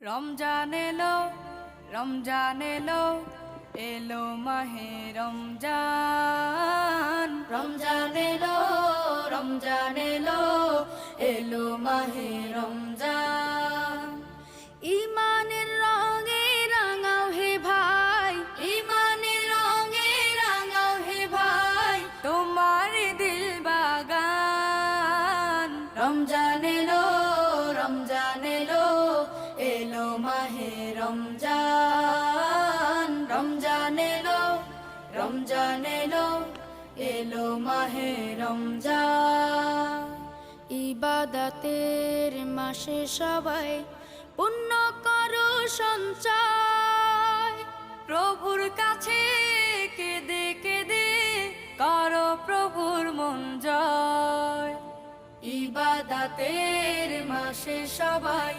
রমজান এলো, রমজান এলো, এলো মাহে রমজান। রমজান এলো, রমজান এলো, এলো মাহে রমজান। ইমানের রঙে রাঙাও হে ভাই, ইমানের রঙে রাঙাও হে ভাই, তোমার দিল বাগান। রমজান এলো, রমজান এলো, এলো মাহে রমজান। রমজান এলো, রমজান এলো, এলো মাহে রমজান। ইবাদতের মাসে সবাই পুণ্য করো সঞ্চয়, প্রভুর কাছে কেঁদে কেঁদে করো প্রভুর মন জয়। ইবাদতের মাসে সবাই